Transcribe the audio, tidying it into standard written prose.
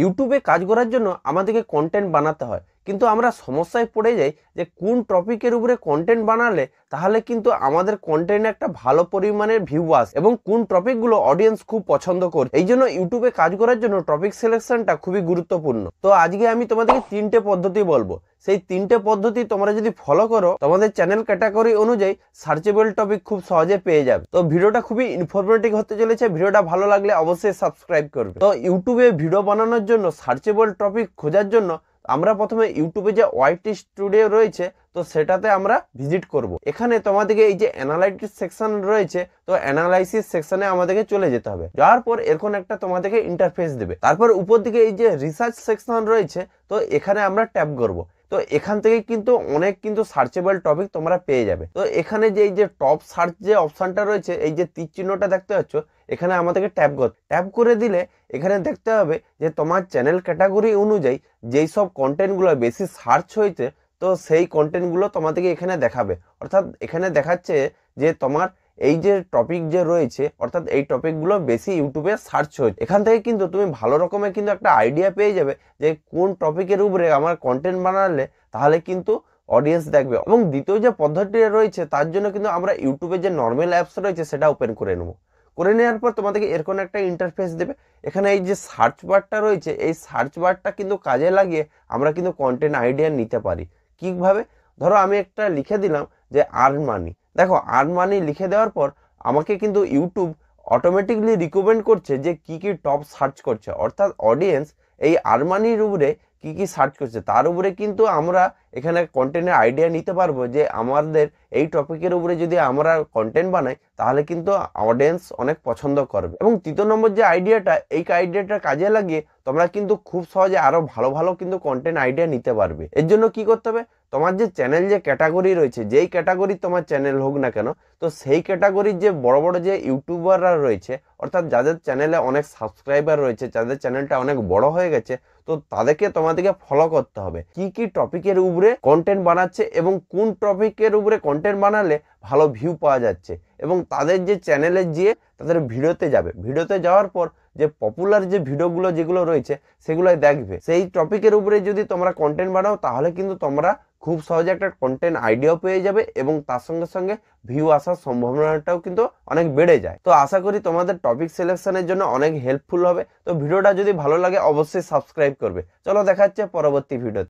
ইউটিউবে কাজ করার জন্য আমাদেরকে কন্টেন্ট বানাতে হয়, কিন্তু আমরা সমস্যায় পড়ে যাই যে কোন টপিকের উপরে কন্টেন্ট বানালে তাহলে কিন্তু আমাদের কন্টেন্টে একটা ভালো পরিমাণের ভিউ আসে এবং কোন টপিকগুলো অডিয়েন্স খুব পছন্দ করে। এই জন্য ইউটিউবে কাজ করার জন্য টপিক সিলেকশনটা খুবই গুরুত্বপূর্ণ। তো আজকে আমি তোমাদেরকে 3টে পদ্ধতি বলবো। সেই 3টে পদ্ধতি তোমরা যদি ফলো করো তোমাদের চ্যানেল ক্যাটাগরি অনুযায়ী সার্চেবল টপিক খুব সহজে পেয়ে যাবে। তো ভিডিওটা খুবই ইনফরমেটিভ হতে চলেছে। ভিডিওটা ভালো লাগলে অবশ্যই সাবস্ক্রাইব করবে। তো ইউটিউবে ভিডিও বানানোর জন্য সার্চেবল টপিক খোঁজার জন্য আমরা প্রথমে ইউটিউবে যে ওয়াইটি স্টুডিও রয়েছে তো সেটাতে আমরা ভিজিট করব। এখানে তোমাদেরকে এই যে অ্যানালাইটিক্স সেকশন রয়েছে তো অ্যানালাইসিস সেকশনে আমাদেরকে চলে যেতে হবে। যাওয়ার পর এরকম একটা তোমাদেরকে ইন্টারফেস দেবে। তারপর উপর দিকে এই যে রিসার্চ সেকশন রয়েছে তো এখানে আমরা ট্যাপ করব। তো এখান থেকে কিন্তু অনেক সার্চেবল টপিক তোমরা পেয়ে যাবে। তো এখানে যে এই যে টপ সার্চ যে অপশনটা রয়েছে, এই যে তীর চিহ্নটা দেখতে পাচ্ছ, এখানে আমাদেরকে ট্যাপ করে দিলে এখানে দেখতে হবে যে তোমার চ্যানেল ক্যাটাগরি অনুযায়ী যেই সব কন্টেন্টগুলো বেশি সার্চ হয়েছে তো সেই কন্টেন্টগুলো তোমাদেরকে এখানে দেখাবে। অর্থাৎ এখানে দেখাচ্ছে যে তোমার এই যে টপিক যে রয়েছে অর্থাৎ এই টপিকগুলো বেশি ইউটিউবে সার্চ হয়েছে। এখান থেকে কিন্তু তুমি ভালো রকমের একটা আইডিয়া পেয়ে যাবে যে কোন টপিকের উপরে আমার কন্টেন্ট বানালে তাহলে কিন্তু অডিয়েন্স দেখবে। এবং দ্বিতীয় যে পদ্ধতিটা রয়েছে তার জন্য কিন্তু আমরা ইউটিউবে যে নর্মাল অ্যাপস রয়েছে সেটা ওপেন করে নেবো। করে নেওয়ার পর তোমাদেরকে এরকম একটা ইন্টারফেস দেবে। এখানে এই যে সার্চ বারটা রয়েছে এই সার্চ বারটা কিন্তু কাজে লাগিয়ে আমরা কিন্তু কন্টেন্ট আইডিয়া নিতে পারি। কিভাবে? ধরো আমি একটা লিখে দিলাম যে আর্ন মানি। দেখো আর্ন মানি লিখে দেওয়ার পর আমাকে কিন্তু ইউটিউব অটোমেটিকলি রিকমেন্ড করছে যে কি টপ সার্চ করছে, অর্থাৎ অডিয়েন্স এই আর্ন মানির উপরে কি সার্চ করছে তার উপরে কিন্তু আমরা এখানে কন্টেন্টের আইডিয়া নিতে পারবো যে আমাদের এই টপিকের উপরে যদি আমরা কন্টেন্ট বানাই তাহলে কিন্তু অডিয়েন্স অনেক পছন্দ করবে। এবং তৃতীয় নম্বর যে আইডিয়াটা, এই আইডিয়াটা কাজে লাগিয়ে তোমরা কিন্তু খুব সহজে আরো ভালো কিন্তু কন্টেন্ট আইডিয়া নিতে পারবে। এর জন্য কি করতে হবে, তোমার যে চ্যানেল যে ক্যাটাগরি রয়েছে, যেই ক্যাটাগরি তোমার চ্যানেল হোক না কেন, তো সেই ক্যাটাগরির যে বড় যে ইউটিউবাররা রয়েছে অর্থাৎ যাদের চ্যানেলে অনেক সাবস্ক্রাইবার রয়েছে, যাদের চ্যানেলটা অনেক বড় হয়ে গেছে, তো তাদেরকে তোমাদেরকে ফলো করতে হবে কি টপিকের উপরে কন্টেন্ট বানাচ্ছে এবং কোন টপিকের উপরে কন্টেন্ট বানালে ভালো ভিউ পাওয়া যাচ্ছে। এবং তাদের যে চ্যানেলে গিয়ে তাদের ভিডিওতে যাবে, ভিডিওতে যাওয়ার পর যে পপুলার যে ভিডিওগুলো যেগুলো রয়েছে সেগুলোই দেখবে। সেই টপিকের উপরে যদি তোমরা কন্টেন্ট বানাও তাহলে কিন্তু তোমরা খুব সহজে একটা কন্টেন্ট আইডিয়াও পেয়ে যাবে এবং তার সঙ্গে সঙ্গে ভিউ আসার সম্ভাবনাটাও কিন্তু অনেক বেড়ে যায়। তো আশা করি তোমাদের টপিক সিলেকশনের জন্য অনেক হেল্পফুল হবে। তো ভিডিওটা যদি ভালো লাগে অবশ্যই সাবস্ক্রাইব করবে। চলো দেখা হচ্ছে পরবর্তী ভিডিও।